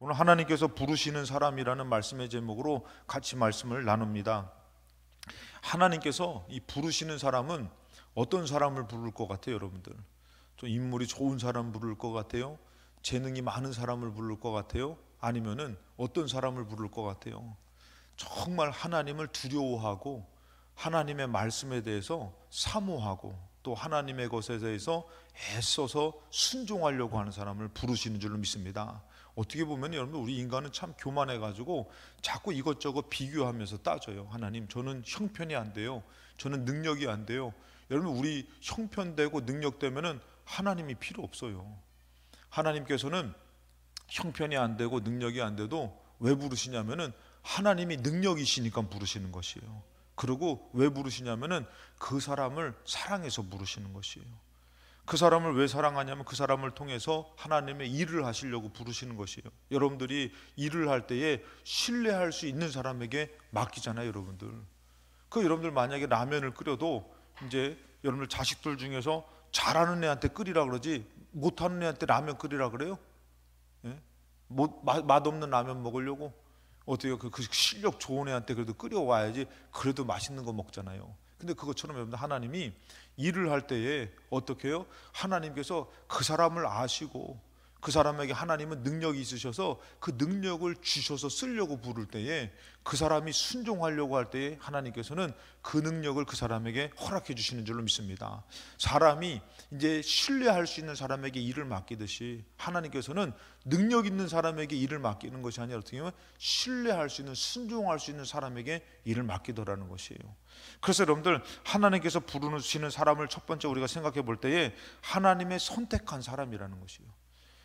오늘 하나님께서 부르시는 사람이라는 말씀의 제목으로 같이 말씀을 나눕니다. 하나님께서 이 부르시는 사람은 어떤 사람을 부를 것 같아요, 여러분들? 좀 인물이 좋은 사람 부를 것 같아요? 재능이 많은 사람을 부를 것 같아요? 아니면은 어떤 사람을 부를 것 같아요? 정말 하나님을 두려워하고 하나님의 말씀에 대해서 사모하고 또 하나님의 것에 대해서 애써서 순종하려고 하는 사람을 부르시는 줄로 믿습니다. 어떻게 보면 여러분, 우리 인간은 참 교만해가지고 자꾸 이것저것 비교하면서 따져요. 하나님, 저는 형편이 안 돼요. 저는 능력이 안 돼요. 여러분, 우리 형편되고 능력되면은 하나님이 필요 없어요. 하나님께서는 형편이 안 되고 능력이 안 돼도 왜 부르시냐면은 하나님이 능력이시니까 부르시는 것이에요. 그리고 왜 부르시냐면은 그 사람을 사랑해서 부르시는 것이에요. 그 사람을 왜 사랑하냐면 그 사람을 통해서 하나님의 일을 하시려고 부르시는 것이에요. 여러분들이 일을 할 때에 신뢰할 수 있는 사람에게 맡기잖아요, 여러분들. 여러분들 만약에 라면을 끓여도 이제 여러분들 자식들 중에서 잘하는 애한테 끓이라 그러지 못하는 애한테 라면 끓이라 그래요? 예? 맛없는 라면 먹으려고 어때요? 그 실력 좋은 애한테 그래도 끓여와야지 그래도 맛있는 거 먹잖아요. 근데 그것처럼 여러분들 하나님이 일을 할 때에 어떻게 해요? 하나님께서 그 사람을 아시고 그 사람에게 하나님은 능력이 있으셔서 그 능력을 주셔서 쓰려고 부를 때에 그 사람이 순종하려고 할 때에 하나님께서는 그 능력을 그 사람에게 허락해 주시는 줄로 믿습니다. 사람이 이제 신뢰할 수 있는 사람에게 일을 맡기듯이 하나님께서는 능력 있는 사람에게 일을 맡기는 것이 아니라 어떻게 보면 신뢰할 수 있는, 순종할 수 있는 사람에게 일을 맡기더라는 것이에요. 그래서 여러분들, 하나님께서 부르시는 사람을 첫 번째 우리가 생각해 볼 때에 하나님의 선택한 사람이라는 것이에요.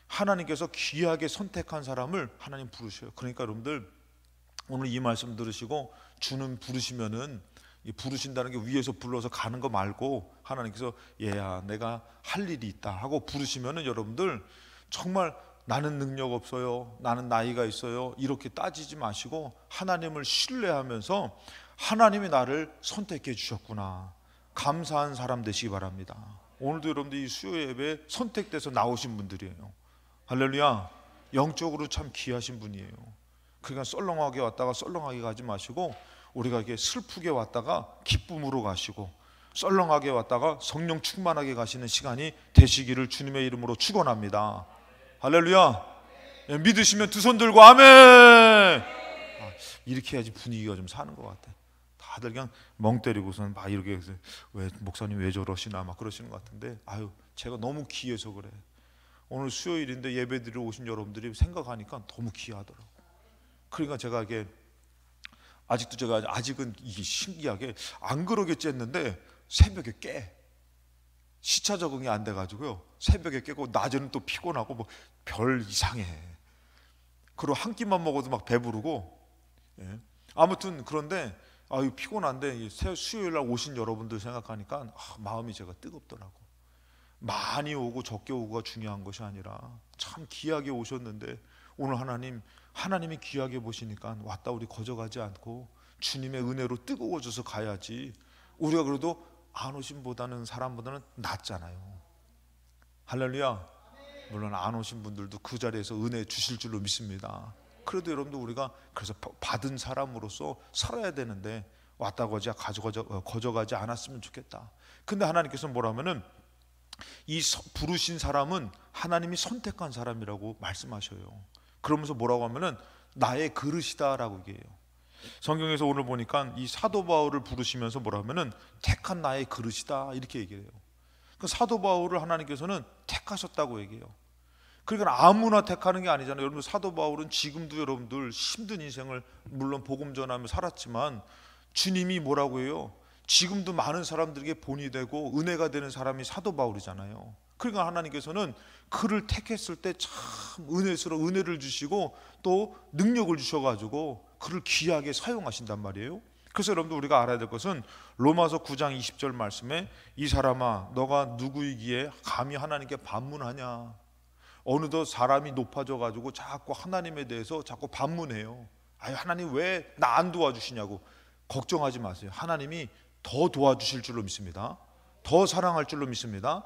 하나님께서 귀하게 선택한 사람을 하나님 부르셔요. 그러니까 여러분들, 오늘 이 말씀 들으시고 주는 부르시면은, 부르신다는 게 위에서 불러서 가는 거 말고 하나님께서 얘야 내가 할 일이 있다 하고 부르시면은 여러분들 정말 나는 능력 없어요, 나는 나이가 있어요 이렇게 따지지 마시고 하나님을 신뢰하면서 하나님이 나를 선택해 주셨구나, 감사한 사람 되시기 바랍니다. 오늘도 여러분들 이 수요 예배에 선택돼서 나오신 분들이에요. 할렐루야. 영적으로 참 귀하신 분이에요. 그러니까 썰렁하게 왔다가 썰렁하게 가지 마시고 우리가 이게 슬프게 왔다가 기쁨으로 가시고 썰렁하게 왔다가 성령 충만하게 가시는 시간이 되시기를 주님의 이름으로 축원합니다. 할렐루야. 믿으시면 두 손 들고 아멘. 이렇게 해야지 분위기가 좀 사는 것 같아. 다들 그냥 멍 때리고선 막 이렇게 해서 왜 목사님 왜 저러시나 막 그러시는 것 같은데, 제가 너무 귀해서 그래. 오늘 수요일인데 예배드리러 오신 여러분들이 생각하니까 너무 귀하더라고. 그러니까 제가 이게 아직은 이게 신기하게 안 그러겠지 했는데 새벽에 깨. 시차 적응이 안 돼가지고요. 새벽에 깨고 낮에는 또 피곤하고 뭐 별 이상해. 그리고 한 끼만 먹어도 막 배부르고. 예. 아무튼 그런데 피곤한데 수요일 날 오신 여러분들 생각하니까 마음이 제가 뜨겁더라고. 많이 오고 적게 오고가 중요한 것이 아니라 참 귀하게 오셨는데 오늘 하나님이 귀하게 보시니까 왔다 우리 거저가지 않고 주님의 은혜로 뜨거워져서 가야지. 우리가 그래도 안 오신 사람보다는 낫잖아요. 할렐루야. 물론 안 오신 분들도 그 자리에서 은혜 주실 줄로 믿습니다. 그래도 여러분들 우리가 그래서 받은 사람으로서 살아야 되는데 왔다 거저가지 않았으면 좋겠다. 근데 하나님께서 뭐라면은 이 부르신 사람은 하나님이 선택한 사람이라고 말씀하셔요. 그러면서 뭐라고 하면은 나의 그릇이다라고 얘기해요. 성경에서 오늘 보니까 이 사도 바울을 부르시면서 뭐라고 하면은 택한 나의 그릇이다 이렇게 얘기해요. 그 사도 바울을 하나님께서는 택하셨다고 얘기해요. 그러니까 아무나 택하는 게 아니잖아요. 여러분, 사도 바울은 지금도 여러분들 힘든 인생을 물론 복음 전하며 살았지만 주님이 뭐라고 해요? 지금도 많은 사람들에게 본이 되고 은혜가 되는 사람이 사도 바울이잖아요. 그러니까 하나님께서는 그를 택했을 때 참 은혜스러운 은혜를 주시고 또 능력을 주셔가지고 그를 귀하게 사용하신단 말이에요. 그래서 여러분들 우리가 알아야 될 것은 로마서 9장 20절 말씀에 이 사람아 너가 누구이기에 감히 하나님께 반문하냐. 어느덧 사람이 높아져가지고 자꾸 하나님에 대해서 자꾸 반문해요. 하나님 왜 나 안 도와주시냐고. 걱정하지 마세요. 하나님이 더 도와주실 줄로 믿습니다. 더 사랑할 줄로 믿습니다.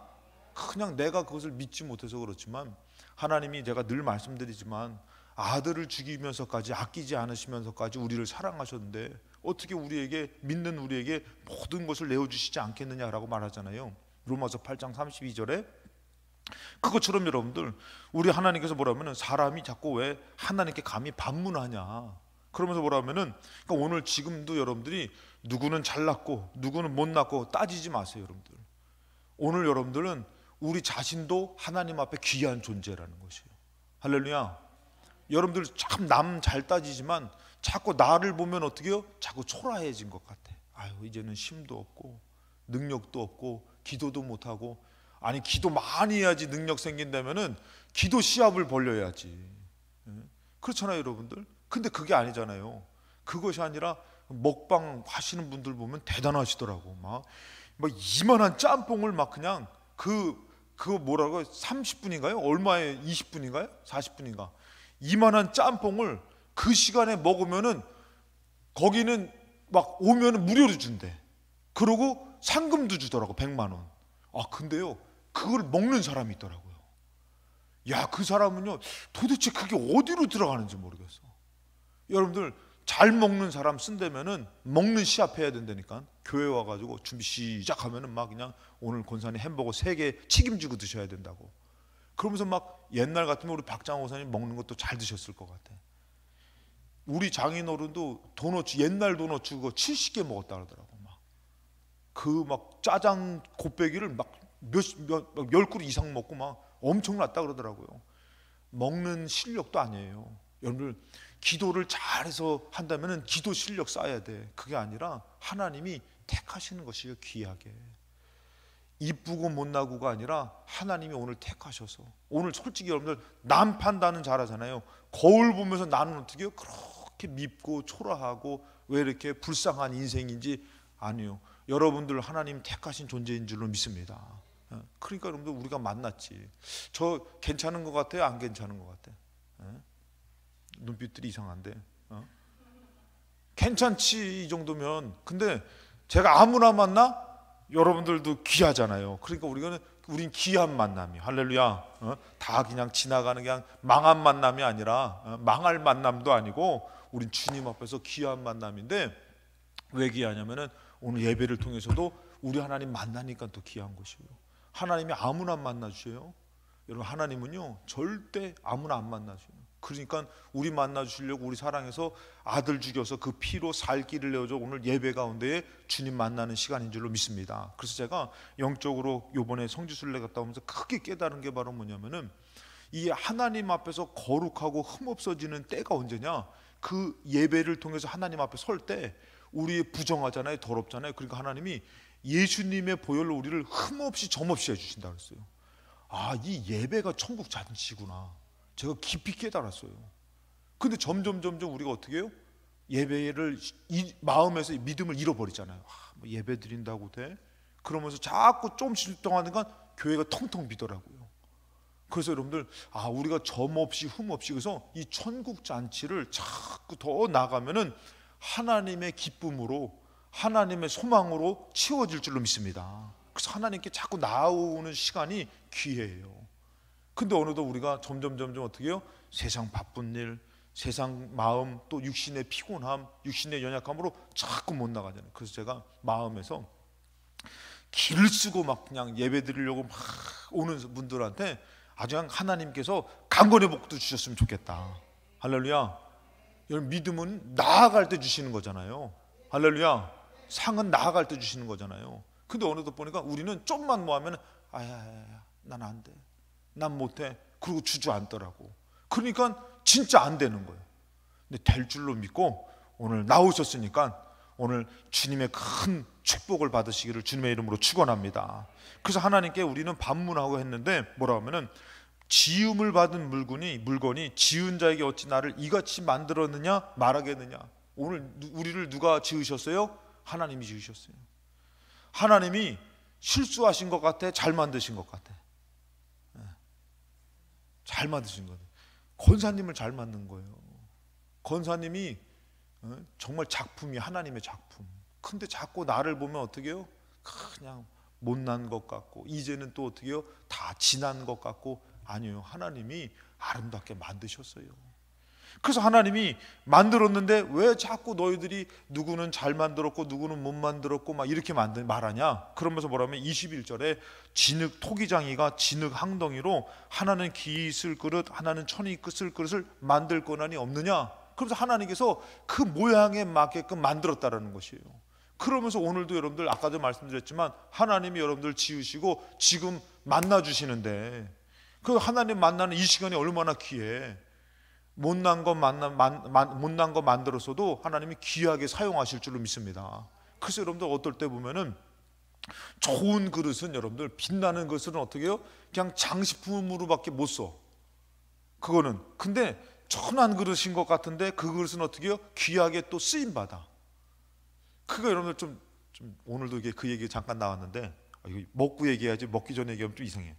그냥 내가 그것을 믿지 못해서 그렇지만 하나님이, 제가 늘 말씀드리지만 아들을 죽이면서까지, 아끼지 않으시면서까지 우리를 사랑하셨는데 어떻게 우리에게, 믿는 우리에게 모든 것을 내어주시지 않겠느냐라고 말하잖아요. 로마서 8장 32절에. 그것처럼 여러분들, 우리 하나님께서 뭐라면은 사람이 자꾸 왜 하나님께 감히 반문하냐, 그러면서 뭐라면은, 그러니까 오늘 지금도 여러분들이 누구는 잘났고 누구는 못났고 따지지 마세요. 여러분들, 오늘 여러분들은 우리 자신도 하나님 앞에 귀한 존재라는 것이에요. 할렐루야. 여러분들 참 남 잘 따지지만 자꾸 나를 보면 어떻게 해요? 자꾸 초라해진 것 같아. 아유, 이제는 힘도 없고 능력도 없고 기도도 못하고. 아니, 기도 많이 해야지 능력 생긴다면은 기도 시합을 벌려야지. 그렇잖아요 여러분들. 근데 그게 아니잖아요. 그것이 아니라 먹방 하시는 분들 보면 대단하시더라고. 막 이만한 짬뽕을 막 그냥 그거 뭐라고 30분인가요? 얼마에 20분인가요? 40분인가? 이만한 짬뽕을 그 시간에 먹으면은 거기는 막 오면은 무료로 준대. 그러고 상금도 주더라고, 100만 원. 아, 근데요, 그걸 먹는 사람이 있더라고요. 야, 그 사람은요 도대체 그게 어디로 들어가는지 모르겠어. 여러분들, 잘 먹는 사람 쓴다면은 먹는 시합 해야 된다니까. 교회 와가지고 준비 시작하면은 막 그냥 오늘 권사님 햄버거 3개 책임지고 드셔야 된다고. 그러면서 막 옛날 같으면 우리 박장호 권사님 먹는 것도 잘 드셨을 것 같아. 우리 장인어른도 도너츠, 옛날 도너츠 그거 70개 먹었다 그러더라고. 막 짜장 곱빼기를 막 몇 10그릇 이상 먹고 막 엄청났다 그러더라고요. 먹는 실력도 아니에요. 여러분들, 기도를 잘해서 한다면은 기도 실력 쌓아야 돼. 그게 아니라 하나님이 택하시는 것이에요. 귀하게. 이쁘고 못나고가 아니라 하나님이 오늘 택하셔서. 오늘 솔직히 여러분들, 남 판단은 잘하잖아요. 거울 보면서 나는 어떻게 해요? 그렇게 밉고 초라하고 왜 이렇게 불쌍한 인생인지. 아니요, 여러분들 하나님 택하신 존재인 줄로 믿습니다. 그러니까 여러분들, 우리가 만났지. 저 괜찮은 것 같아요? 안 괜찮은 것 같아요? 눈빛들이 이상한데. 괜찮지, 이 정도면. 근데 제가 아무나 만나? 여러분들도 귀하잖아요. 그러니까 우린 귀한 만남이. 할렐루야. 다 그냥 지나가는 그냥 망한 만남이 아니라, 망할 만남도 아니고, 우린 주님 앞에서 귀한 만남인데, 왜 귀하냐면은 오늘 예배를 통해서도 우리 하나님 만나니까 또 귀한 것이에요. 하나님이 아무나 만나 주셔요. 여러분, 하나님은요 절대 아무나 안 만나 주셔요. 그러니까 우리 만나 주시려고 우리 사랑해서 아들 죽여서 그 피로 살 길을 내어줘 오늘 예배 가운데에 주님 만나는 시간인 줄로 믿습니다. 그래서 제가 영적으로 요번에 성지순례 갔다 오면서 크게 깨달은 게 바로 뭐냐면은, 이 하나님 앞에서 거룩하고 흠없어지는 때가 언제냐, 그 예배를 통해서 하나님 앞에 설 때 우리 부정하잖아요, 더럽잖아요. 그러니까 하나님이 예수님의 보혈로 우리를 흠없이 점없이 해주신다 그랬어요. 아, 이 예배가 천국 잔치구나, 제가 깊이 깨달았어요. 근데 점점 우리가 어떻게 해요? 예배를 마음에서 믿음을 잃어버리잖아요. 뭐 예배 드린다고 돼? 그러면서 자꾸 조금씩 동안인가 교회가 텅텅 비더라고요. 그래서 여러분들, 우리가 점없이 흠없이, 그래서 이 천국 잔치를 자꾸 더 나가면은 하나님의 기쁨으로, 하나님의 소망으로 채워질 줄로 믿습니다. 그래서 하나님께 자꾸 나오는 시간이 기회예요. 근데 어느덧 우리가 점점 어떻게 해요? 세상 바쁜 일, 세상 마음, 또 육신의 피곤함, 육신의 연약함으로 자꾸 못 나가잖아요. 그래서 제가 마음에서 길을 쓰고 막 그냥 예배 드리려고 막 오는 분들한테 아주 그냥 하나님께서 강건의 복도 주셨으면 좋겠다. 할렐루야. 여러분, 믿음은 나아갈 때 주시는 거잖아요. 할렐루야. 상은 나아갈 때 주시는 거잖아요. 근데 어느덧 보니까 우리는 좀만 뭐 하면 난 안 돼, 난 못해, 그리고 주저앉더라고. 그러니까 진짜 안 되는 거예요. 근데 될 줄로 믿고 오늘 나오셨으니까 오늘 주님의 큰 축복을 받으시기를 주님의 이름으로 축원합니다. 그래서 하나님께 우리는 반문하고 했는데, 뭐라 하면은, 지음을 받은 물건이 지은 자에게 어찌 나를 이같이 만들었느냐 말하겠느냐. 오늘 우리를 누가 지으셨어요? 하나님이 지으셨어요. 하나님이 실수하신 것 같아? 잘 만드신 것 같아? 잘 만드신 거예요. 권사님을 잘 만든 거예요. 권사님이 정말 작품이 하나님의 작품. 근데 자꾸 나를 보면 어떻게 해요? 그냥 못난 것 같고, 이제는 또 어떻게 해요? 다 지난 것 같고. 아니요, 하나님이 아름답게 만드셨어요. 그래서 하나님이 만들었는데 왜 자꾸 너희들이 누구는 잘 만들었고 누구는 못 만들었고 막 이렇게 말하냐? 그러면서 뭐라면 21절에 진흙 토기장이가 진흙 항덩이로 하나는 기 있을 그릇 하나는 천이 쓸 그릇을 만들 권한이 없느냐? 그래서 하나님께서 그 모양에 맞게끔 만들었다라는 것이에요. 그러면서 오늘도 여러분들 아까도 말씀드렸지만 하나님이 여러분들 지으시고 지금 만나주시는데 그 하나님 만나는 이 시간이 얼마나 귀해. 못난 거 만들었어도 하나님이 귀하게 사용하실 줄로 믿습니다. 그래서 여러분들 어떨 때 보면은 좋은 그릇은 여러분들 빛나는 것은 어떻게 해요? 그냥 장식품으로밖에 못 써. 그거는 근데 천한 그릇인 것 같은데 그 그릇은 어떻게 해요? 귀하게 또 쓰임 받아. 그거 여러분들 좀 오늘도 이게 그 얘기 잠깐 나왔는데 이거 먹고 얘기해야지 먹기 전에 얘기하면 좀 이상해.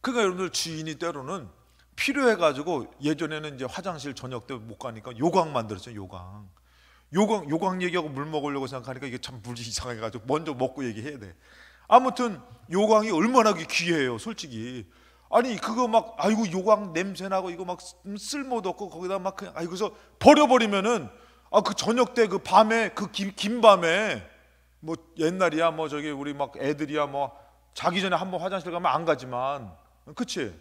그러니까 여러분들 주인이 때로는 필요해가지고 예전에는 이제 화장실 저녁 때 못 가니까 요강 만들었죠. 요강 얘기하고 물 먹으려고 생각하니까 이게 참 물이 이상해가지고 먼저 먹고 얘기해야 돼. 아무튼 요강이 얼마나 귀해요, 솔직히. 아니 그거 막 아이고 요강 냄새 나고 이거 막 쓸모도 없고 거기다 막 그냥 그래서 버려버리면은 그 저녁 때 그 밤에 그 긴 밤에 뭐 옛날이야 뭐 저기 우리 막 애들이야 뭐 자기 전에 한번 화장실 가면 안 가지만 그치?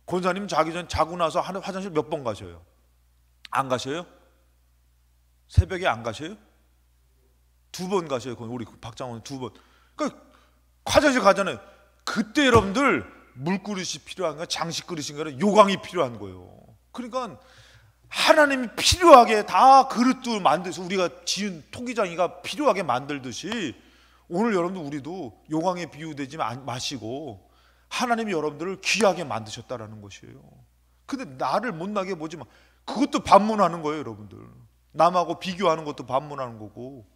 권사님 자기 전 자고 나서 화장실 몇 번 가셔요? 안 가셔요? 새벽에 안 가셔요? 2번 가셔요. 우리 박장원 2번. 그러니까 화장실 가잖아요. 그때 여러분들 물그릇이 필요한 거야, 장식 그릇인가, 요강이 필요한 거예요. 그러니까 하나님이 필요하게 다 그릇도 만들어서 우리가 지은 토기장이가 필요하게 만들듯이 오늘 여러분들 우리도 요강에 비유되지 마시고 하나님이 여러분들을 귀하게 만드셨다라는 것이에요. 근데 나를 못나게 보지 마. 그것도 반문하는 거예요, 여러분들. 남하고 비교하는 것도 반문하는 거고.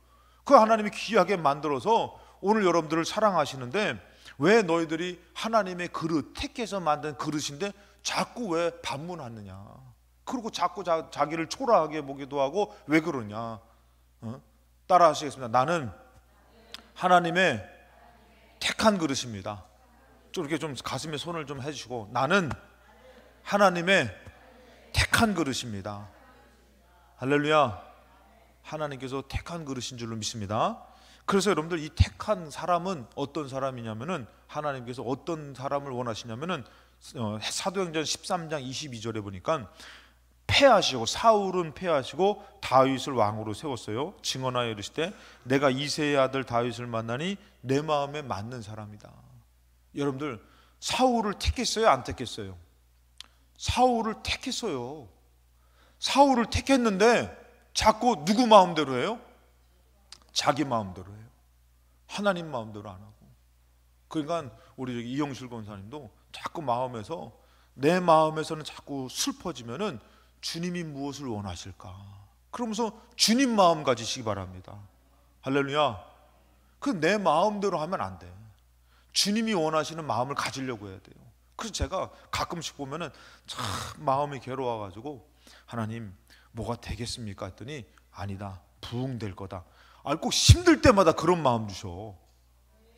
그 하나님이 귀하게 만들어서 오늘 여러분들을 사랑하시는데 왜 너희들이 하나님의 그릇, 택해서 만든 그릇인데 자꾸 왜 반문하느냐. 그리고 자꾸 자기를 초라하게 보기도 하고 왜 그러냐. 따라 하시겠습니다. 나는 하나님의 택한 그릇입니다. 좀 이렇게 좀 가슴에 손을 좀 해주시고 나는 하나님의 택한 그릇입니다. 할렐루야. 하나님께서 택한 그릇인 줄로 믿습니다. 그래서 여러분들 이 택한 사람은 어떤 사람이냐면은 하나님께서 어떤 사람을 원하시냐면은 사도행전 13장 22절에 보니까 패하시고 사울은 패하시고 다윗을 왕으로 세웠어요. 증언하여 이르시되 내가 이새의 아들 다윗을 만나니 내 마음에 맞는 사람이다. 여러분들 사울을 택했어요? 안 택했어요? 사울을 택했어요. 사울을 택했는데 자꾸 누구 마음대로 해요? 자기 마음대로 해요. 하나님 마음대로 안 하고. 그러니까 우리 이영실 권사님도 자꾸 마음에서 내 마음에서는 자꾸 슬퍼지면은 주님이 무엇을 원하실까? 그러면서 주님 마음 가지시기 바랍니다. 할렐루야. 그 내 마음대로 하면 안 돼. 주님이 원하시는 마음을 가지려고 해야 돼요. 그래서 제가 가끔씩 보면은 참 마음이 괴로워가지고 하나님 뭐가 되겠습니까? 했더니 아니다. 부흥될 거다. 꼭 힘들 때마다 그런 마음 주셔.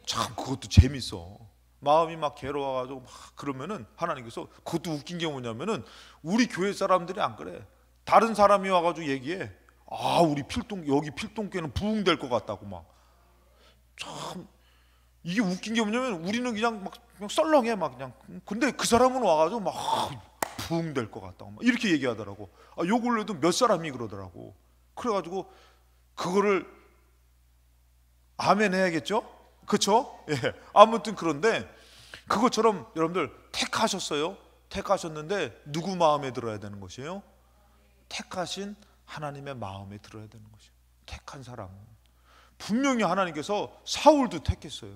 참 그것도 재밌어. 마음이 막 괴로워가지고 막 그러면은 하나님께서 그것도 웃긴 게 뭐냐면은 우리 교회 사람들이 안 그래. 다른 사람이 와가지고 얘기해. 우리 여기 필동교회는 부흥될 것 같다고 막. 참 이게 웃긴 게 뭐냐면 우리는 그냥 썰렁해 막 그냥. 근데 그 사람은 와가지고 막 부흥될 것 같다고 막 이렇게 얘기하더라고. 요 근래도 몇 사람이 그러더라고. 그래가지고 그거를 아멘 해야겠죠? 그렇죠? 예. 아무튼 그런데 그것처럼 여러분들 택하셨어요. 택하셨는데 누구 마음에 들어야 되는 것이에요? 택하신 하나님의 마음에 들어야 되는 것이에요. 택한 사람은 분명히 하나님께서 사울도 택했어요.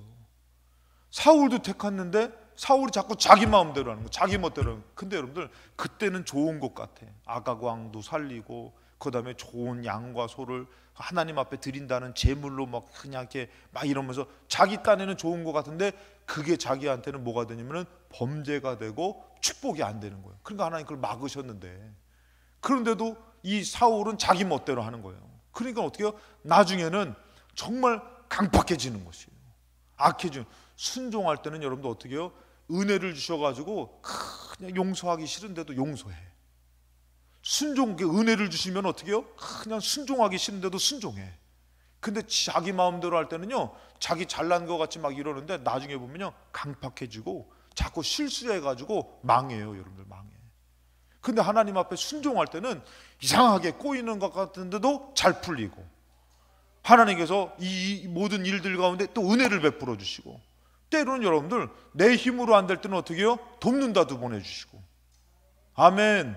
사울도 택했는데 사울이 자꾸 자기 마음대로 하는 거, 자기 멋대로 하는 거. 근데 여러분들 그때는 좋은 것 같아. 아각 왕도 살리고 그 다음에 좋은 양과 소를 하나님 앞에 드린다는 제물로 막 그냥 이렇게 막 이러면서 자기 딴에는 좋은 것 같은데 그게 자기한테는 뭐가 되냐면은 범죄가 되고 축복이 안 되는 거예요. 그러니까 하나님 그걸 막으셨는데 그런데도 이 사울은 자기 멋대로 하는 거예요. 그러니까 어떻게 해요? 나중에는 정말 강팍해지는 것이에요. 악해지는. 순종할 때는 여러분도 어떻게 해요? 은혜를 주셔가지고 그냥 용서하기 싫은데도 용서해. 은혜를 주시면 어떻게 해요? 그냥 순종하기 싫은데도 순종해. 근데 자기 마음대로 할 때는요, 자기 잘난 것 같이 막 이러는데 나중에 보면요, 강팍해지고 자꾸 실수해가지고 망해요. 여러분들 망해. 근데 하나님 앞에 순종할 때는 이상하게 꼬이는 것 같은데도 잘 풀리고, 하나님께서 이 모든 일들 가운데 또 은혜를 베풀어 주시고, 때로는 여러분들 내 힘으로 안 될 때는 어떻게 해요? 돕는다도 보내주시고. 아멘,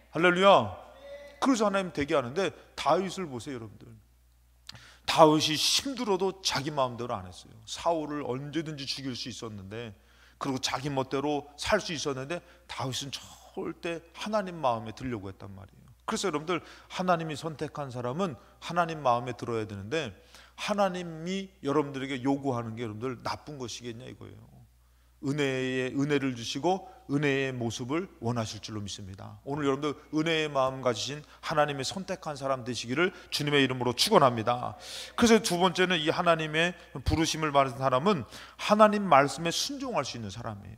할렐루야. 그래서 하나님 되게 하는데, 다윗을 보세요 여러분들. 다윗이 힘들어도 자기 마음대로 안 했어요. 사울을 언제든지 죽일 수 있었는데, 그리고 자기 멋대로 살 수 있었는데, 다윗은 절대 하나님 마음에 들려고 했단 말이에요. 그래서 여러분들, 하나님이 선택한 사람은 하나님 마음에 들어야 되는데, 하나님이 여러분들에게 요구하는 게 여러분들 나쁜 것이겠냐 이거예요. 은혜를 주시고 은혜의 모습을 원하실 줄로 믿습니다. 오늘 여러분들 은혜의 마음 가지신 하나님의 선택한 사람 되시기를 주님의 이름으로 축원합니다. 그래서 두 번째는, 이 하나님의 부르심을 받은 사람은 하나님 말씀에 순종할 수 있는 사람이에요.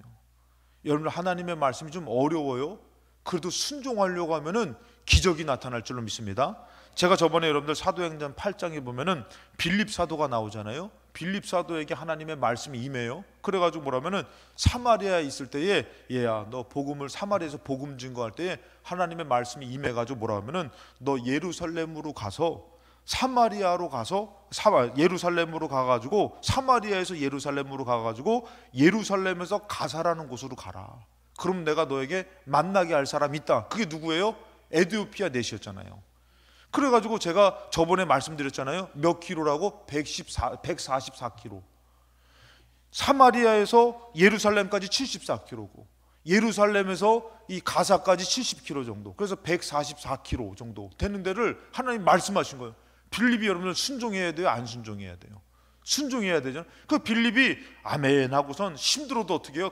여러분, 하나님의 말씀이 좀 어려워요. 그래도 순종하려고 하면은 기적이 나타날 줄로 믿습니다. 제가 저번에 여러분들 사도행전 8장에 보면은 빌립 사도가 나오잖아요. 빌립 사도에게 하나님의 말씀이 임해요. 그래가지고 뭐라면은, 사마리아에 있을 때에, 얘야 너 복음을 사마리아에서 복음 증거할 때에 하나님의 말씀이 임해가지고 뭐라 하면은, 너 예루살렘으로 가서 사마리아로 가서 예루살렘으로 가가지고 사마리아에서 예루살렘으로 가가지고 예루살렘에서 가사라는 곳으로 가라. 그럼 내가 너에게 만나게 할 사람이 있다. 그게 누구예요? 에디오피아 넷이었잖아요. 그래가지고 제가 저번에 말씀드렸잖아요. 몇 킬로라고? 144킬로. 사마리아에서 예루살렘까지 74킬로고, 예루살렘에서 이 가사까지 70킬로 정도. 그래서 144킬로 정도 되는 데를 하나님 말씀하신 거예요. 빌립이 여러분들 순종해야 돼요? 안 순종해야 돼요? 순종해야 되잖아요. 그 빌립이 아멘 하고선 힘들어도 어떻게 해요?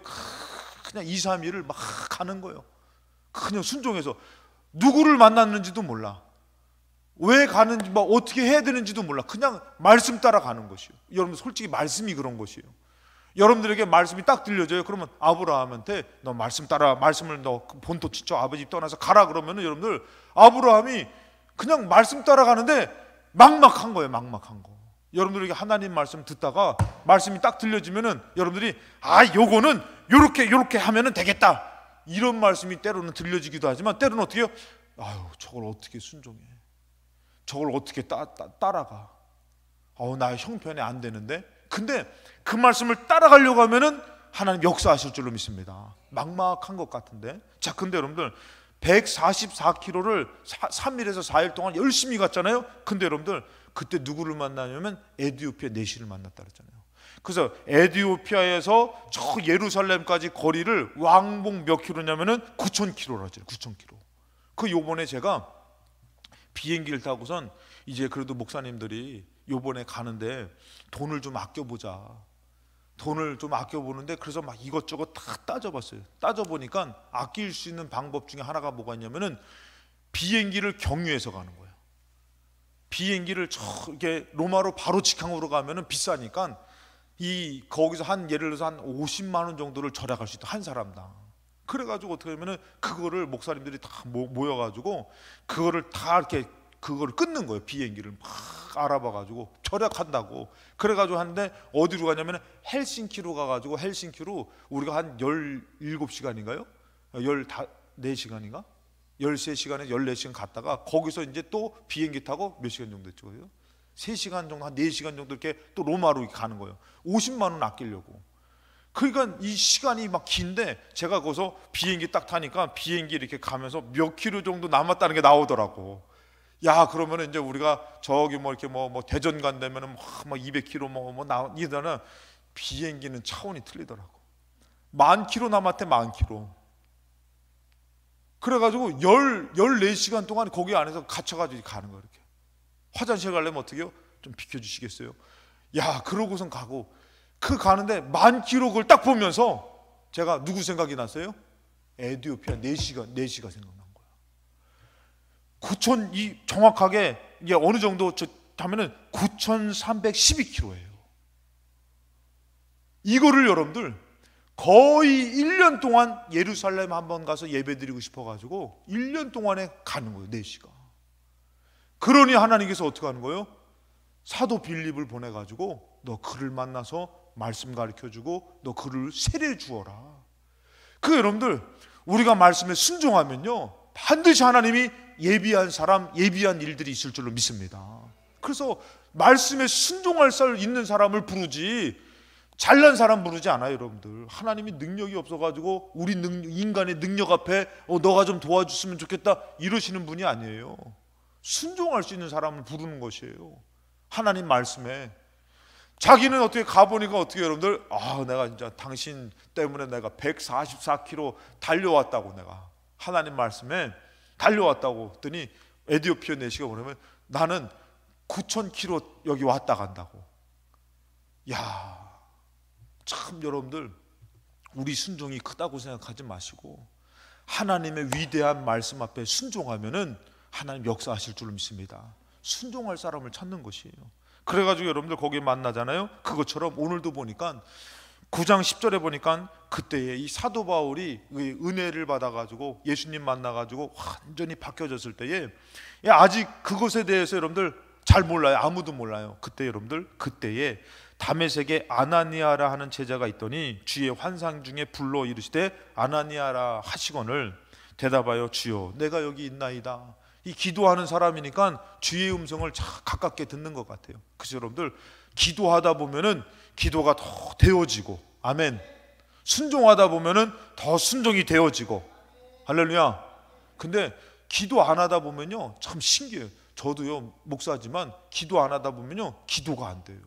그냥 2, 3일을 막 가는 거예요. 그냥 순종해서. 누구를 만났는지도 몰라. 왜 가는지, 뭐 어떻게 해야 되는지도 몰라. 그냥 말씀 따라 가는 것이에요. 여러분, 솔직히 말씀이 그런 것이에요. 여러분들에게 말씀이 딱 들려져요. 그러면 아브라함한테 너 말씀 따라, 말씀을 너 본토 친척 아버지 떠나서 가라 그러면은, 여러분들 아브라함이 그냥 말씀 따라가는데 막막한 거예요. 막막한 거. 여러분들에게 하나님 말씀 듣다가 말씀이 딱 들려지면은 여러분들이 요거는 요렇게 하면은 되겠다, 이런 말씀이 때로는 들려지기도 하지만, 때로는 어떻게 해요? 저걸 어떻게 순종해? 저걸 어떻게 따라가? 나 형편이 안 되는데. 근데 그 말씀을 따라가려고 하면은 하나님 역사하실 줄로 믿습니다. 막막한 것 같은데. 자, 근데 여러분들 144km를 3일에서 4일 동안 열심히 갔잖아요. 근데 여러분들 그때 누구를 만나냐면 에디오피아 내시를 만났다 그랬잖아요. 그래서 에디오피아에서 저 예루살렘까지 거리를 왕복 몇 킬로냐면은 9,000km라죠. 9,000km. 그 요번에 제가 비행기를 타고선, 이제 그래도 목사님들이 요번에 가는데 돈을 좀 아껴보자. 돈을 좀 아껴보는데, 그래서 막 이것저것 다 따져봤어요. 따져보니까 아낄 수 있는 방법 중에 하나가 뭐가 있냐면은, 비행기를 경유해서 가는 거예요. 비행기를 이렇게 로마로 바로 직항으로 가면은 비싸니까, 거기서 예를 들어서 한 50만 원 정도를 절약할 수 있다, 한 사람당. 그래가지고 어떻게 하면은 그거를 목사님들이 다 모여가지고 그거를 다 이렇게 그거를 끊는 거예요. 비행기를 막 알아봐가지고 절약한다고. 그래가지고 하는데, 어디로 가냐면 헬싱키로 가가지고, 헬싱키로 우리가 한 17시간인가요? 14시간인가? 13시간에 14시간 갔다가 거기서 이제 또 비행기 타고 몇 시간 정도 했죠? 3시간 정도, 한 4시간 정도 이렇게 또 로마로 가는 거예요. 50만 원 아끼려고. 그러니까 이 시간이 막 긴데, 제가 거기서 비행기 딱 타니까 비행기 이렇게 가면서 몇 킬로 정도 남았다는 게 나오더라고. 야, 그러면 이제 우리가 저기 뭐 이렇게 뭐 대전 간다면은 막 200km 이러다는, 비행기는 차원이 틀리더라고. 10,000km 남았대, 10,000km. 그래가지고 14시간 동안 거기 안에서 갇혀가지고 가는 거예요. 이렇게 화장실 가려면 어떻게 해요? 좀 비켜주시겠어요? 야, 그러고선 가고, 가는데 10,000km 그걸 딱 보면서 제가 누구 생각이 났어요? 에디오피아 내시가 생각난 거야. 9,000, 정확하게 이게 어느 정도 하면은 9,312km예요. 이거를 여러분들 거의 1년 동안 예루살렘 한번 가서 예배드리고 싶어가지고 1년 동안에 가는 거예요. 4시가. 그러니 하나님께서 어떻게 하는 거예요? 사도 빌립을 보내가지고 너 그를 만나서 말씀 가르쳐주고 너 그를 세례 주어라. 그 여러분들, 우리가 말씀에 순종하면요 반드시 하나님이 예비한 사람, 예비한 일들이 있을 줄로 믿습니다. 그래서 말씀에 순종할 수 있는 사람을 부르지 잘난 사람 부르지 않아요. 여러분들, 하나님이 능력이 없어가지고 우리 인간의 능력 앞에 너가 좀 도와줬으면 좋겠다 이러시는 분이 아니에요. 순종할 수 있는 사람을 부르는 것이에요. 하나님 말씀에. 자기는 어떻게 가보니까 어떻게 여러분들, 내가 진짜 당신 때문에 내가 144km 달려왔다고, 내가 하나님 말씀에 달려왔다고 했더니 에티오피아 내시가 뭐냐면 나는 9,000km 여기 왔다 간다고. 야, 참 여러분들, 우리 순종이 크다고 생각하지 마시고 하나님의 위대한 말씀 앞에 순종하면은 하나님 역사하실 줄 믿습니다. 순종할 사람을 찾는 것이에요. 그래가지고 여러분들 거기 만나잖아요. 그것처럼 오늘도 보니까 9장 10절에 보니까 그때에 이 사도 바울이 은혜를 받아가지고 예수님 만나가지고 완전히 바뀌어졌을 때에 아직 그것에 대해서 여러분들 잘 몰라요. 아무도 몰라요. 그때 여러분들, 그때에 다메섹에 아나니아라 하는 제자가 있더니 주의 환상 중에 불러 이르시되 아나니아라 하시거늘 대답하여 주여 내가 여기 있나이다. 이 기도하는 사람이니까 주의 음성을 가깝게 듣는 것 같아요. 그래서 여러분들, 기도하다 보면은 기도가 더 되어지고, 아멘, 순종하다 보면은 더 순종이 되어지고, 할렐루야. 근데 기도 안 하다 보면요 참 신기해요. 저도요 목사지만 기도 안 하다 보면요 기도가 안 돼요.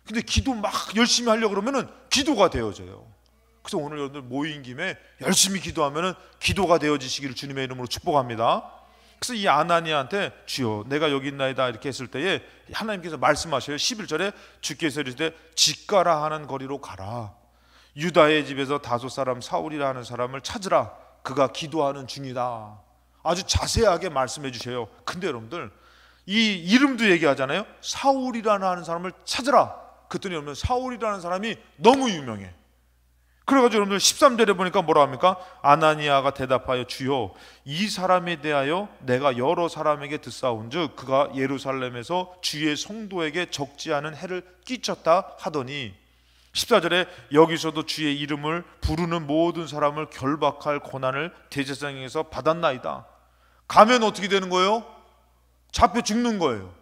근데 기도 막 열심히 하려고 그러면은 기도가 되어져요. 그래서 오늘 여러분들 모인 김에 열심히 기도하면은 기도가 되어지시기를 주님의 이름으로 축복합니다. 그래서 이 아나니아한테 주여 내가 여기 있나이다 이렇게 했을 때에 하나님께서 말씀하셔요. 11절에 주께서 이르시되 직가라 하는 거리로 가라. 유다의 집에서 다소 사람 사울이라 하는 사람을 찾으라. 그가 기도하는 중이다. 아주 자세하게 말씀해 주셔요. 근데 여러분들, 이 이름도 얘기하잖아요. 사울이라는 하는 사람을 찾으라. 그랬더니 여러분, 사울이라는 사람이 너무 유명해. 그래가지고 여러분들 13절에 보니까 뭐라 합니까? 아나니아가 대답하여 주여 이 사람에 대하여 내가 여러 사람에게 듣사온즉 그가 예루살렘에서 주의 성도에게 적지 않은 해를 끼쳤다 하더니 14절에 여기서도 주의 이름을 부르는 모든 사람을 결박할 고난을 대제사장에게서 받았나이다. 가면 어떻게 되는 거예요? 잡혀 죽는 거예요.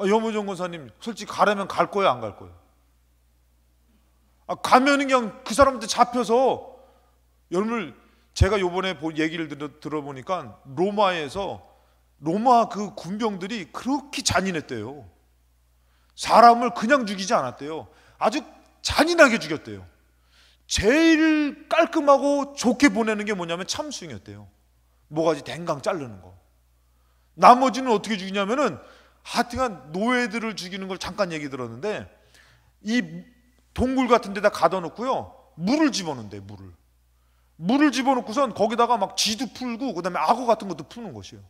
여무정 권사님, 솔직히 가려면 갈 거예요, 안 갈 거예요? 가면은 그냥 그 사람한테 잡혀서, 여러분들 제가 요번에 얘기를 들어보니까 로마에서 로마 그 군병들이 그렇게 잔인했대요. 사람을 그냥 죽이지 않았대요. 아주 잔인하게 죽였대요. 제일 깔끔하고 좋게 보내는 게 뭐냐면 참수형이었대요. 모가지 댕강 자르는 거. 나머지는 어떻게 죽이냐면은 하여튼간 노예들을 죽이는 걸 잠깐 얘기 들었는데 이 동굴 같은 데다 가둬놓고요 물을 집어넣는데 물을 집어넣고선 거기다가 막 쥐도 풀고 그다음에 악어 같은 것도 푸는 것이에요.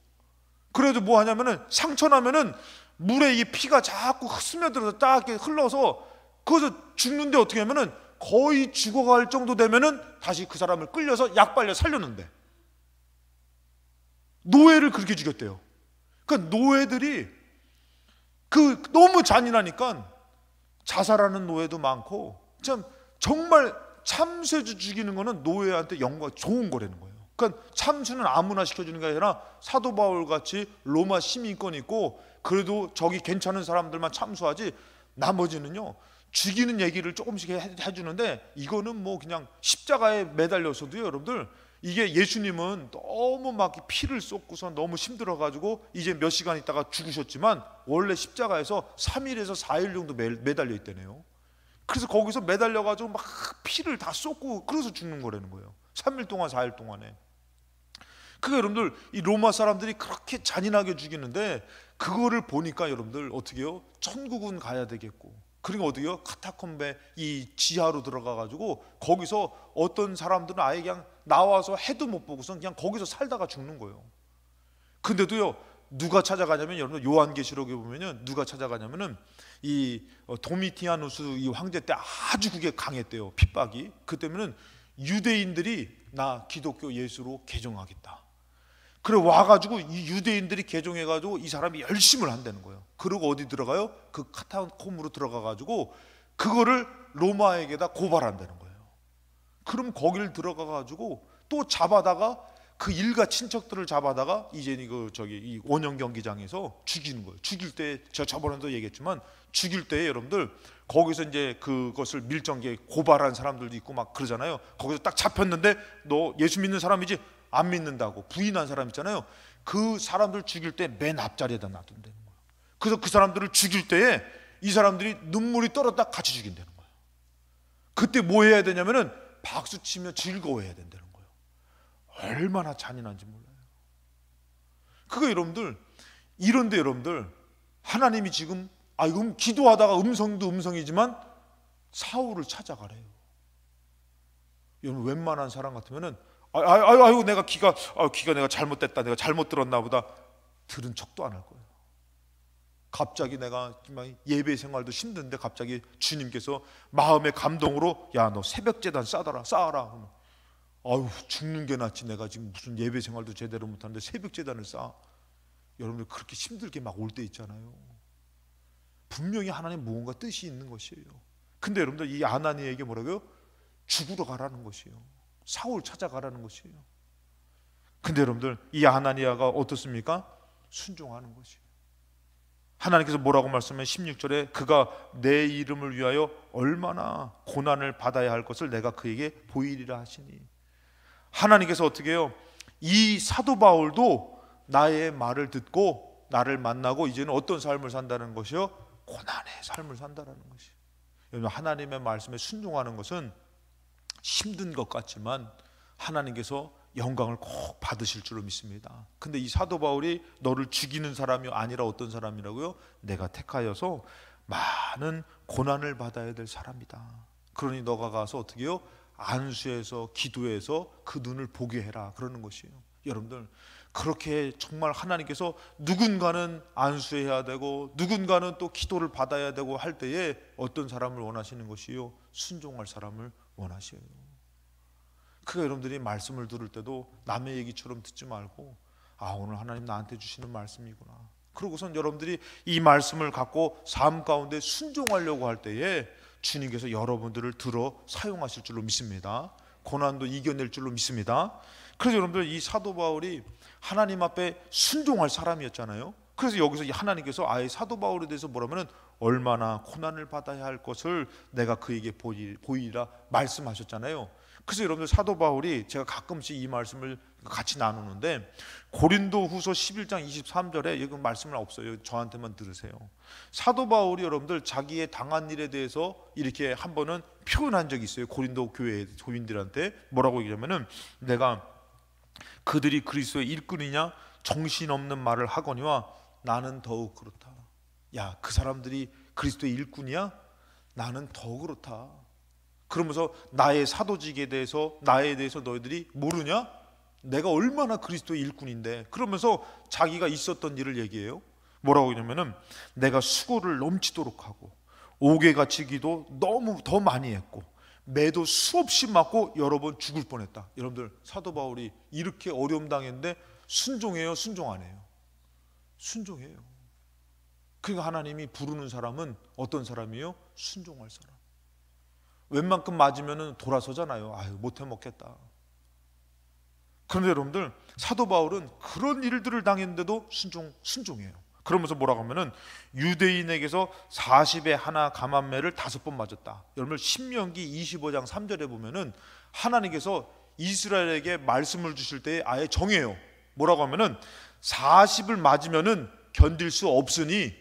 그래도 뭐 하냐면은 상처 나면은 물에 이 피가 자꾸 스며들어서 딱 흘러서 거기서 죽는데 어떻게 하면은 거의 죽어갈 정도 되면은 다시 그 사람을 끌려서 약 발려 살렸는데 노예를 그렇게 죽였대요. 그러니까 노예들이 너무 잔인하니까 자살하는 노예도 많고 참 정말 참새주 죽이는 거는 노예한테 영광 좋은 거라는 거예요. 그러니까 참수는 아무나 시켜주는 게 아니라 사도 바울 같이 로마 시민권이 있고 그래도 저기 괜찮은 사람들만 참수하지 나머지는요 죽이는 얘기를 조금씩 해주는데 이거는 뭐 그냥 십자가에 매달려서도요 여러분들 이게 예수님은 너무 막 피를 쏟고서 너무 힘들어가지고 이제 몇 시간 있다가 죽으셨지만 원래 십자가에서 3일에서 4일 정도 매달려 있다네요. 그래서 거기서 매달려가지고 막 피를 다 쏟고 그래서 죽는 거라는 거예요. 3일 동안 4일 동안에. 그게 여러분들 이 로마 사람들이 그렇게 잔인하게 죽이는데 그거를 보니까 여러분들 어떻게 해요? 천국은 가야 되겠고 그리고 어디요? 카타콤베 이 지하로 들어가가지고 거기서 어떤 사람들은 아예 그냥 나와서 해도 못 보고서 그냥 거기서 살다가 죽는 거예요. 근데도요 누가 찾아가냐면 여러분 요한계시록에 보면은 누가 찾아가냐면은 이 도미티아누스 이 황제 때 아주 그게 강했대요. 핍박이. 그 때문에는 유대인들이 나 기독교 예수로 개종하겠다. 그래 와가지고 이 유대인들이 개종해가지고 이 사람이 열심을 한다는 거예요. 그리고 어디 들어가요? 그 카타콤으로 들어가가지고 그거를 로마에게다 고발한다는 거예요. 그럼 거기를 들어가가지고 또 잡아다가 그 일가 친척들을 잡아다가 이제 이 원형 경기장에서 죽이는 거예요. 죽일 때 제가 저번에도 얘기했지만 죽일 때 여러분들 거기서 이제 그것을 밀정계 고발한 사람들도 있고 막 그러잖아요. 거기서 딱 잡혔는데 너 예수 믿는 사람이지? 안 믿는다고 부인한 사람 있잖아요. 그 사람들 죽일 때 맨 앞자리에다 놔둔다는 거예요. 그래서 그 사람들을 죽일 때에 이 사람들이 눈물이 떨어졌다 같이 죽인다는 거예요. 그때 뭐 해야 되냐면은 박수 치며 즐거워해야 된다는 거예요. 얼마나 잔인한지 몰라요. 그거 여러분들 이런데 여러분들 하나님이 지금 기도하다가 음성도 음성이지만 사울을 찾아가래요. 여러분 웬만한 사람 같으면은 아이고 내가 기가 내가 잘못됐다, 내가 잘못 들었나 보다 들은 척도 안 할 거예요. 갑자기 내가 예배 생활도 힘든데 갑자기 주님께서 마음의 감동으로 야 너 새벽 제단 쌓아라. 아유 죽는 게 낫지, 내가 지금 무슨 예배 생활도 제대로 못하는데 새벽 제단을 쌓아. 여러분들 그렇게 힘들게 막 올 때 있잖아요. 분명히 하나님 무언가 뜻이 있는 것이에요. 근데 여러분들 이 아나니에게 뭐라고요? 죽으러 가라는 것이에요. 사울 찾아가라는 것이에요. 근데 여러분들 이 아나니아가 어떻습니까? 순종하는 것이에요. 하나님께서 뭐라고 말씀해? 16절에 그가 내 이름을 위하여 얼마나 고난을 받아야 할 것을 내가 그에게 보이리라 하시니. 하나님께서 어떻게 해요? 이 사도 바울도 나의 말을 듣고 나를 만나고 이제는 어떤 삶을 산다는 것이요? 고난의 삶을 산다는 것이에요. 여러분 하나님의 말씀에 순종하는 것은 힘든 것 같지만 하나님께서 영광을 꼭 받으실 줄로 믿습니다. 근데 이 사도 바울이 너를 죽이는 사람이 아니라 어떤 사람이라고요? 내가 택하여서 많은 고난을 받아야 될 사람이다. 그러니 너가 가서 어떻게 해요? 안수해서 기도해서 그 눈을 보게 해라 그러는 것이에요. 여러분들 그렇게 정말 하나님께서 누군가는 안수해야 되고 누군가는 또 기도를 받아야 되고 할 때에 어떤 사람을 원하시는 것이요? 순종할 사람을 원하셔요. 그러니까 여러분들이 말씀을 들을 때도 남의 얘기처럼 듣지 말고 오늘 하나님 나한테 주시는 말씀이구나. 그러고선 여러분들이 이 말씀을 갖고 삶 가운데 순종하려고 할 때에 주님께서 여러분들을 들어 사용하실 줄로 믿습니다. 고난도 이겨낼 줄로 믿습니다. 그래서 여러분들 이 사도 바울이 하나님 앞에 순종할 사람이었잖아요. 그래서 여기서 하나님께서 아예 사도 바울에 대해서 뭐라면은 얼마나 고난을 받아야 할 것을 내가 그에게 보이라 말씀하셨잖아요. 그래서 여러분들 사도 바울이 제가 가끔씩 이 말씀을 같이 나누는데 고린도 후서 11장 23절에 여기 말씀은 없어요. 저한테만 들으세요. 사도 바울이 여러분들 자기의 당한 일에 대해서 이렇게 한 번은 표현한 적이 있어요. 고린도 교회 교인들한테 뭐라고 얘기하면은 내가 그들이 그리스도의 일꾼이냐 정신없는 말을 하거니와 나는 더욱 그렇다. 야, 그 사람들이 그리스도의 일꾼이야? 나는 더 그렇다. 그러면서 나의 사도직에 대해서 나에 대해서 너희들이 모르냐? 내가 얼마나 그리스도의 일꾼인데. 그러면서 자기가 있었던 일을 얘기해요. 뭐라고 하냐면은 내가 수고를 넘치도록 하고 옥에 갇히기도 너무 더 많이 했고 매도 수없이 맞고 여러 번 죽을 뻔했다. 여러분들 사도 바울이 이렇게 어려움 당했는데 순종해요? 순종 안 해요? 순종해요. 그러니까 하나님이 부르는 사람은 어떤 사람이에요? 순종할 사람. 웬만큼 맞으면 돌아서잖아요. 못해 먹겠다. 그런데 여러분들 사도 바울은 그런 일들을 당했는데도 순종해요. 그러면서 뭐라고 하면은 유대인에게서 40에 하나 감한매를 5번 맞았다. 여러분 신명기 25장 3절에 보면은 하나님께서 이스라엘에게 말씀을 주실 때 아예 정해요. 뭐라고 하면은 40을 맞으면은 견딜 수 없으니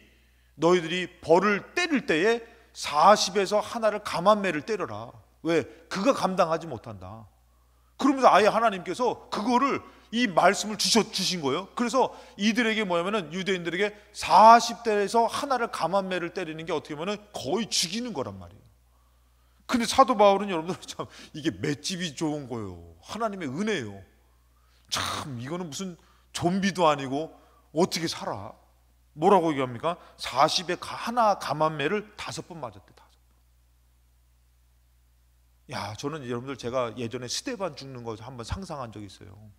너희들이 벌을 때릴 때에 40에서 하나를 감한매를 때려라. 왜? 그가 감당하지 못한다. 그러면서 아예 하나님께서 그거를 이 말씀을 주신 거예요. 그래서 이들에게 뭐냐면은 유대인들에게 40대에서 하나를 감한매를 때리는 게 어떻게 보면 거의 죽이는 거란 말이에요. 근데 사도 바울은 여러분들 참 이게 맷집이 좋은 거예요. 하나님의 은혜예요. 참 이거는 무슨 좀비도 아니고 어떻게 살아? 뭐라고 얘기합니까? 40에 하나 감한매를 5번 맞았대. 야, 저는 여러분들 제가 예전에 스데반 죽는 거 한번 상상한 적이 있어요.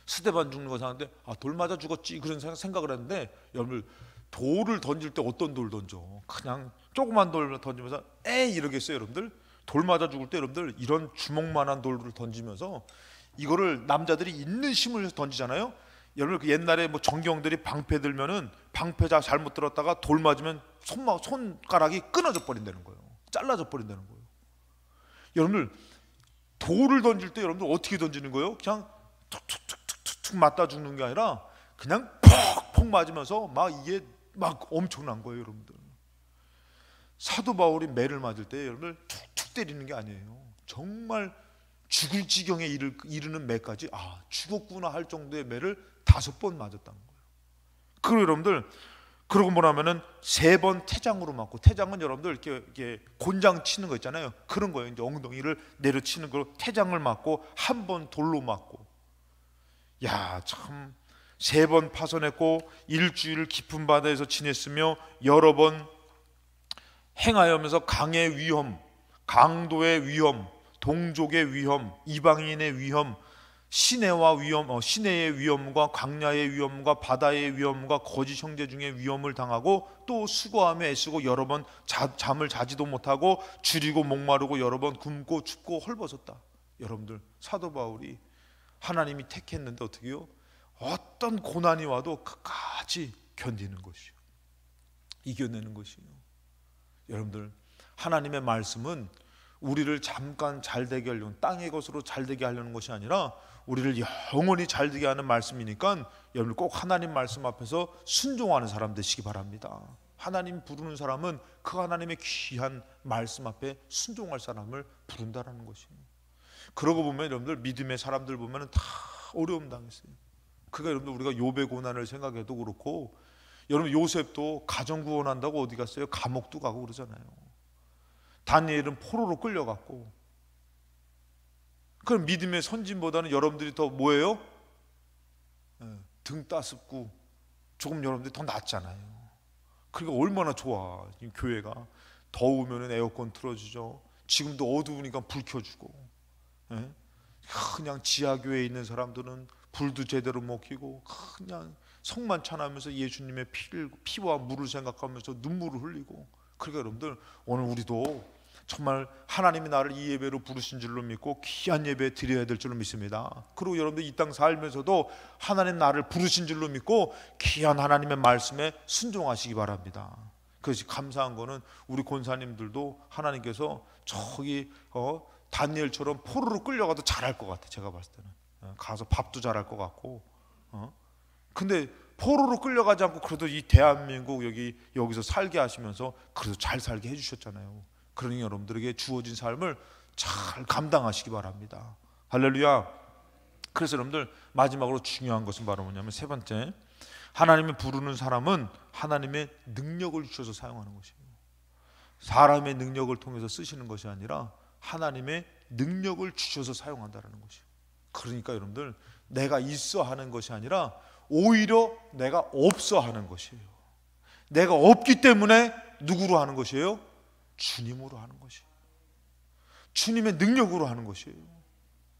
스데반 죽는 거 상상하는데 돌 맞아 죽었지 그런 생각을 했는데, 여러분들 돌을 던질 때 어떤 돌 던져? 그냥 조그만 돌 던지면서 에이 이러겠어요. 여러분들 돌 맞아 죽을 때 여러분들 이런 주먹만한 돌을 던지면서 이거를 남자들이 있는 힘을 해서 던지잖아요. 여러분 그 옛날에 뭐 정경들이 방패 들면은 방패 잘못 들었다가 돌 맞으면 손가락이 끊어져 버린다는 거예요. 잘라져 버린다는 거예요. 여러분들 돌을 던질 때 여러분들 어떻게 던지는 거예요? 그냥 툭툭툭툭툭 맞다 죽는 게 아니라 그냥 퍽퍽 맞으면서 막 이게 막 엄청난 거예요. 여러분들 사도 바울이 매를 맞을 때 여러분들 툭툭 때리는 게 아니에요. 정말 죽을 지경에 이르는 매까지 죽었구나 할 정도의 매를 5번 맞았다는 거예요. 그리고 여러분들 그러고 뭐냐면은 3번 태장으로 맞고, 태장은 여러분들 이렇게 곤장 치는 거 있잖아요. 그런 거예요. 이제 엉덩이를 내려치는 걸로 태장을 맞고, 1번 돌로 맞고. 야, 참 3번 파손했고, 일주일 깊은 바다에서 지냈으며 여러 번 행하여면서 강의 위험, 강도의 위험, 동족의 위험, 이방인의 위험, 시내와 위험, 시내의 위험과 광야의 위험과 바다의 위험과 거짓 형제 중에 위험을 당하고, 또 수고하며 애쓰고 여러 번 잠을 자지도 못하고 줄이고 목마르고 여러 번 굶고 춥고 헐벗었다. 여러분들 사도 바울이 하나님이 택했는데 어떻게 해요? 어떤 고난이 와도 끝까지 견디는 것이요, 이겨내는 것이요. 여러분들 하나님의 말씀은 우리를 잠깐 잘되게 하려는, 땅의 것으로 잘되게 하려는 것이 아니라 우리를 영원히 잘되게 하는 말씀이니까 여러분 꼭 하나님 말씀 앞에서 순종하는 사람 되시기 바랍니다. 하나님 부르는 사람은 그 하나님의 귀한 말씀 앞에 순종할 사람을 부른다라는 것이에요. 그러고 보면 여러분들 믿음의 사람들 보면 다 어려움 당했어요. 그러니까 여러분들 우리가 욥의 고난을 생각해도 그렇고, 여러분 요셉도 가정 구원한다고 어디 갔어요? 감옥도 가고 그러잖아요. 다니엘은 포로로 끌려갔고. 그럼 믿음의 선진보다는 여러분들이 더 뭐예요? 등 따숩고 조금 여러분들이 더 낫잖아요. 그러니까 얼마나 좋아. 교회가 더우면 에어컨 틀어주죠. 지금도 어두우니까 불 켜주고. 그냥 지하교회에 있는 사람들은 불도 제대로 못 켜고 그냥 성만 찬하면서 예수님의 피와 물을 생각하면서 눈물을 흘리고. 그러니까 여러분들 오늘 우리도 정말 하나님이 나를 이 예배로 부르신 줄로 믿고 귀한 예배 드려야 될 줄로 믿습니다. 그리고 여러분들 이 땅 살면서도 하나님 나를 부르신 줄로 믿고 귀한 하나님의 말씀에 순종하시기 바랍니다. 그것이 감사한 거는 우리 권사님들도 하나님께서 저기 다니엘처럼 포로로 끌려가도 잘할 것 같아. 제가 봤을 때는 가서 밥도 잘할 것 같고. 근데 포로로 끌려가지 않고 그래도 이 대한민국 여기서 살게 하시면서 그래도 잘 살게 해주셨잖아요. 그러니 여러분들에게 주어진 삶을 잘 감당하시기 바랍니다. 할렐루야. 그래서 여러분들 마지막으로 중요한 것은 바로 뭐냐면, 3번째, 하나님이 부르는 사람은 하나님의 능력을 주셔서 사용하는 것이에요. 사람의 능력을 통해서 쓰시는 것이 아니라 하나님의 능력을 주셔서 사용한다는 것이에요. 그러니까 여러분들 내가 있어 하는 것이 아니라 오히려 내가 없어 하는 것이에요. 내가 없기 때문에 누구로 하는 것이에요? 주님으로 하는 것이에요. 주님의 능력으로 하는 것이에요.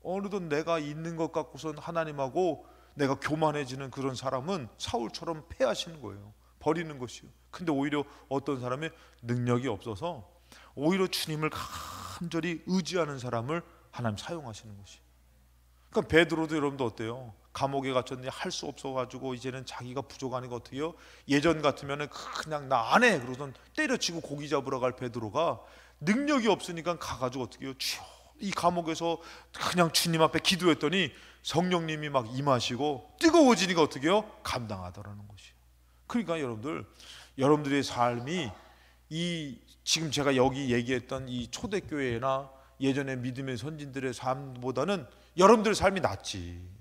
어느덧 내가 있는 것 같고선 하나님하고 내가 교만해지는 그런 사람은 사울처럼 패하시는 거예요. 버리는 것이요. 근데 오히려 어떤 사람의 능력이 없어서 오히려 주님을 간절히 의지하는 사람을 하나님 사용하시는 것이에요. 그러니까 베드로도 여러분도 어때요? 감옥에 갇혔는데 할 수 없어가지고 이제는 자기가 부족하니까 어떻게 해요? 예전 같으면 그냥 나 안 해 그러던 때려치고 고기 잡으러 갈 베드로가 능력이 없으니까 가가지고 어떻게 해요? 주여, 이 감옥에서 그냥 주님 앞에 기도했더니 성령님이 막 임하시고 뜨거워지니까 어떻게 해요? 감당하더라는 것이에요. 그러니까 여러분들의 삶이 지금 제가 여기 얘기했던 이 초대교회나 예전에 믿음의 선진들의 삶보다는 여러분들의 삶이 낫지.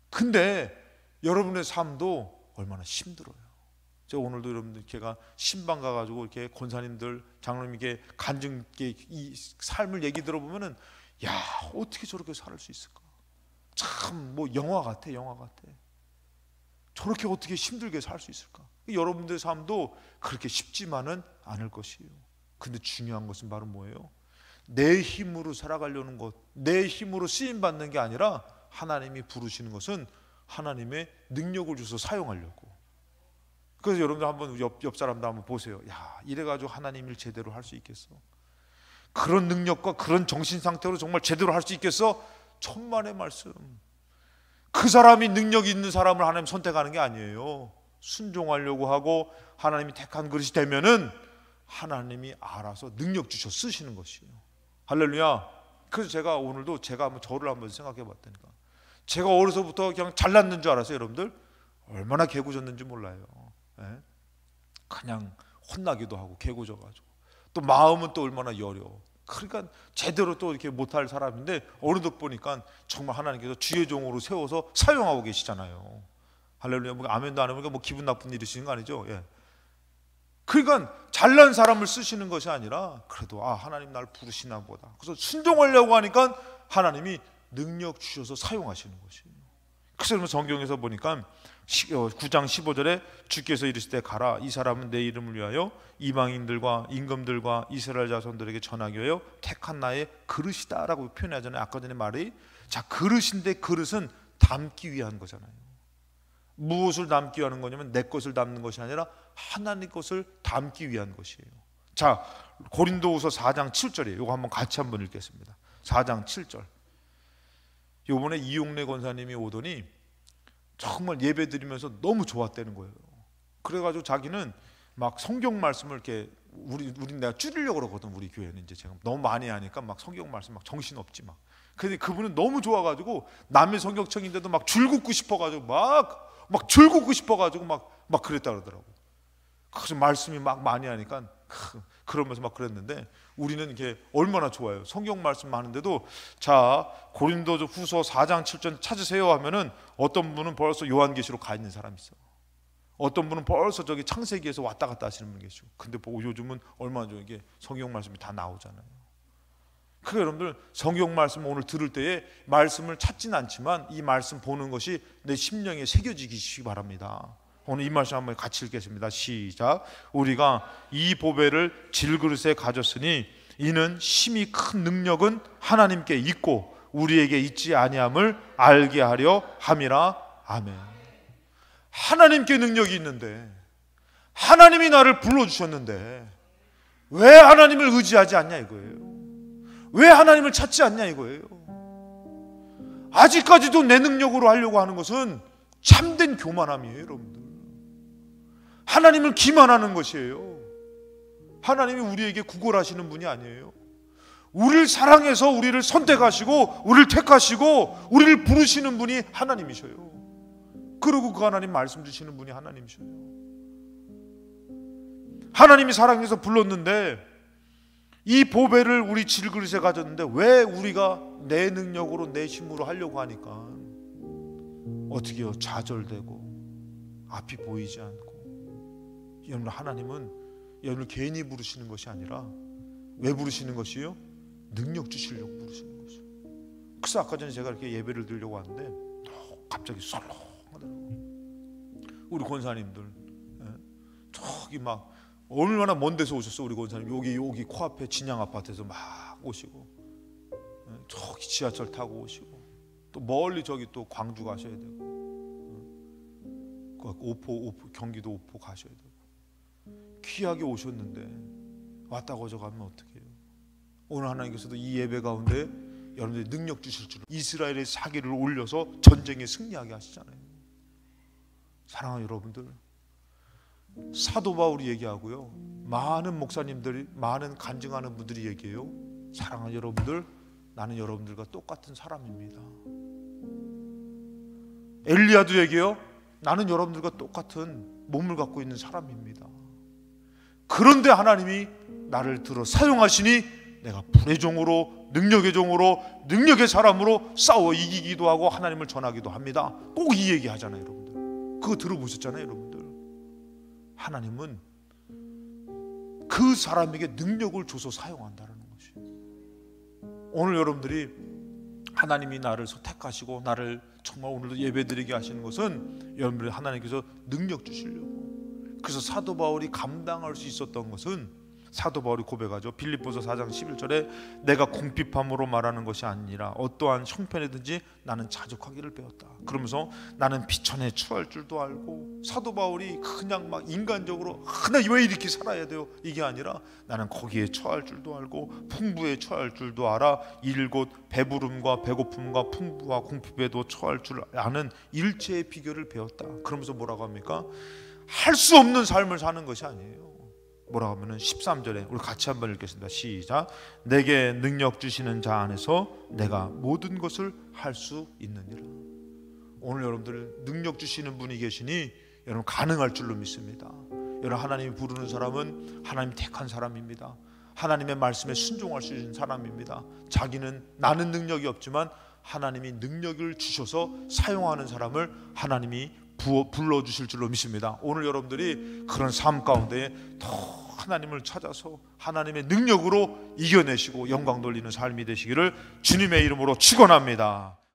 근데 여러분의 삶도 얼마나 힘들어요. 제가 오늘도 여러분들 제가 신방 가가지고 이렇게 권사님들, 장로님께 간증 이 삶을 얘기 들어보면은 야, 어떻게 저렇게 살 수 있을까? 참 뭐 영화 같아, 영화 같아. 저렇게 어떻게 힘들게 살 수 있을까? 여러분들의 삶도 그렇게 쉽지만은 않을 것이에요. 근데 중요한 것은 바로 뭐예요? 내 힘으로 살아가려는 것, 내 힘으로 쓰임받는 게 아니라 하나님이 부르시는 것은 하나님의 능력을 줘서 사용하려고. 그래서 여러분들 한번 옆 사람도 한번 보세요. 야, 이래가지고 하나님 일 제대로 할 수 있겠어? 그런 능력과 그런 정신 상태로 정말 제대로 할 수 있겠어? 천만의 말씀. 그 사람이 능력이 있는 사람을 하나님 선택하는 게 아니에요. 순종하려고 하고 하나님이 택한 그릇이 되면은 하나님이 알아서 능력 주셔 쓰시는 것이에요. 할렐루야. 그래서 제가 오늘도 제가 한번 저를 한번 생각해 봤다니까. 제가 어려서부터 그냥 잘났는 줄 알았어요. 여러분들 얼마나 개구졌는지 몰라요. 예? 그냥 혼나기도 하고 개구져가지고 또 마음은 또 얼마나 여려. 그러니까 제대로 또 이렇게 못할 사람인데 어느덧 보니까 정말 하나님께서 주의 종으로 세워서 사용하고 계시잖아요. 할렐루야. 뭐 아멘도 안 하면 뭐 기분 나쁜 일이시는 거 아니죠? 예. 그러니까 잘난 사람을 쓰시는 것이 아니라 그래도 하나님 날 부르시나 보다. 그래서 순종하려고 하니까 하나님이 능력 주셔서 사용하시는 것이에요. 그래서 성경에서 보니까 9장 15절에 주께서 이르시되 가라, 이 사람은 내 이름을 위하여 이방인들과 임금들과 이스라엘 자손들에게 전하기 위하여 택한 나의 그릇이다 라고 표현하잖아요. 아까 전에 말이, 자, 그릇인데 그릇은 담기 위한 거잖아요. 무엇을 담기 위한 거냐면 내 것을 담는 것이 아니라 하나님 것을 담기 위한 것이에요. 자, 고린도후서 4장 7절이에요. 이거 한번 같이 한번 읽겠습니다. 4장 7절. 요번에 이용래 권사님이 오더니 정말 예배 드리면서 너무 좋았다는 거예요. 그래가지고 자기는 막 성경 말씀을 이렇게 우리 내가 줄이려고 그러거든. 우리 교회는 이제 제가 너무 많이 하니까 막 성경 말씀 막 정신 없지 막. 근데 그분은 너무 좋아가지고 남의 성경청인데도 막 줄긋고 싶어가지고 막 줄긋고 싶어가지고 막 그랬다 그러더라고. 그래서 말씀이 막 많이 하니까 그러면서 막 그랬는데 우리는 이게 얼마나 좋아요. 성경 말씀 많은데도 자, 고린도후서 4장 7절 찾으세요 하면은 어떤 분은 벌써 요한계시록 가 있는 사람이 있어. 어떤 분은 벌써 저기 창세기에서 왔다 갔다 하시는 분 계시고. 근데 보고 요즘은 얼마나 좋은 게 성경 말씀이 다 나오잖아요. 그러니까 여러분들 성경 말씀 오늘 들을 때에 말씀을 찾진 않지만 이 말씀 보는 것이 내 심령에 새겨지기 바랍니다. 오늘 이 말씀 한번 같이 읽겠습니다. 시작. 우리가 이 보배를 질그릇에 가졌으니 이는 심히 큰 능력은 하나님께 있고 우리에게 있지 아니함을 알게 하려 함이라. 아멘. 하나님께 능력이 있는데, 하나님이 나를 불러주셨는데 왜 하나님을 의지하지 않냐 이거예요. 왜 하나님을 찾지 않냐 이거예요. 아직까지도 내 능력으로 하려고 하는 것은 참된 교만함이에요. 여러분들, 하나님을 기만하는 것이에요. 하나님이 우리에게 구걸하시는 분이 아니에요. 우리를 사랑해서 우리를 선택하시고 우리를 택하시고 우리를 부르시는 분이 하나님이셔요. 그리고 그 하나님 말씀 주시는 분이 하나님이셔요. 하나님이 사랑해서 불렀는데 이 보배를 우리 질그릇에 가졌는데 왜 우리가 내 능력으로 내 힘으로 하려고 하니까 어떻게 해요? 좌절되고 앞이 보이지 않고. 여러분, 하나님은 여러분을 괜히 부르시는 것이 아니라 왜 부르시는 것이요? 능력 주시려고 부르시는 것이요. 그래서 아까 전에 제가 이렇게 예배를 드리려고 하는데 갑자기 썰렁하더라고요. 우리 권사님들 저기 막 얼마나 먼 데서 오셨어. 우리 권사님 여기 코앞에 진양 아파트에서 막 오시고, 저기 지하철 타고 오시고, 또 멀리 저기 또 광주 가셔야 되고, 오포 경기도 오포 가셔야 되고, 귀하게 오셨는데 왔다 거저 가면 어떡해요? 오늘 하나님께서도 이 예배 가운데 여러분들이 능력 주실 줄, 이스라엘의 사기를 올려서 전쟁에 승리하게 하시잖아요. 사랑하는 여러분들, 사도 바울이 얘기하고요, 많은 목사님들이, 많은 간증하는 분들이 얘기해요. 사랑하는 여러분들, 나는 여러분들과 똑같은 사람입니다. 엘리야도 얘기해요. 나는 여러분들과 똑같은 몸을 갖고 있는 사람입니다. 그런데 하나님이 나를 들어 사용하시니 내가 불의 종으로, 능력의 종으로, 능력의 사람으로 싸워 이기기도 하고 하나님을 전하기도 합니다. 꼭 이 얘기 하잖아요. 여러분들 그거 들어보셨잖아요. 여러분들, 하나님은 그 사람에게 능력을 줘서 사용한다는 것이에요. 오늘 여러분들이 하나님이 나를 택하시고 나를 정말 오늘도 예배드리게 하시는 것은 여러분들이 하나님께서 능력 주시려고. 그래서 사도 바울이 감당할 수 있었던 것은 사도 바울이 고백하죠. 빌립보서 4장 11절에 내가 궁핍함으로 말하는 것이 아니라 어떠한 형편이든지 나는 자족하기를 배웠다. 그러면서 나는 비천에 처할 줄도 알고, 사도 바울이 그냥 막 인간적으로 나 왜 이렇게 살아야 돼요 이게 아니라 나는 거기에 처할 줄도 알고 풍부에 처할 줄도 알아. 일곧 배부름과 배고픔과 풍부와 궁핍에도 처할 줄 아는 일체의 비결을 배웠다. 그러면서 뭐라고 합니까? 할 수 없는 삶을 사는 것이 아니에요. 뭐라고 하면은 13절에 우리 같이 한번 읽겠습니다. 시작. 내게 능력 주시는 자 안에서 내가 모든 것을 할 수 있느니라. 오늘 여러분들 능력 주시는 분이 계시니 여러분 가능할 줄로 믿습니다. 여러분 하나님이 부르는 사람은 하나님이 택한 사람입니다. 하나님의 말씀에 순종할 수 있는 사람입니다. 자기는 나는 능력이 없지만 하나님이 능력을 주셔서 사용하는 사람을 하나님이 불러주실 줄로 믿습니다. 오늘 여러분들이 그런 삶 가운데 더 하나님을 찾아서 하나님의 능력으로 이겨내시고 영광 돌리는 삶이 되시기를 주님의 이름으로 축원합니다.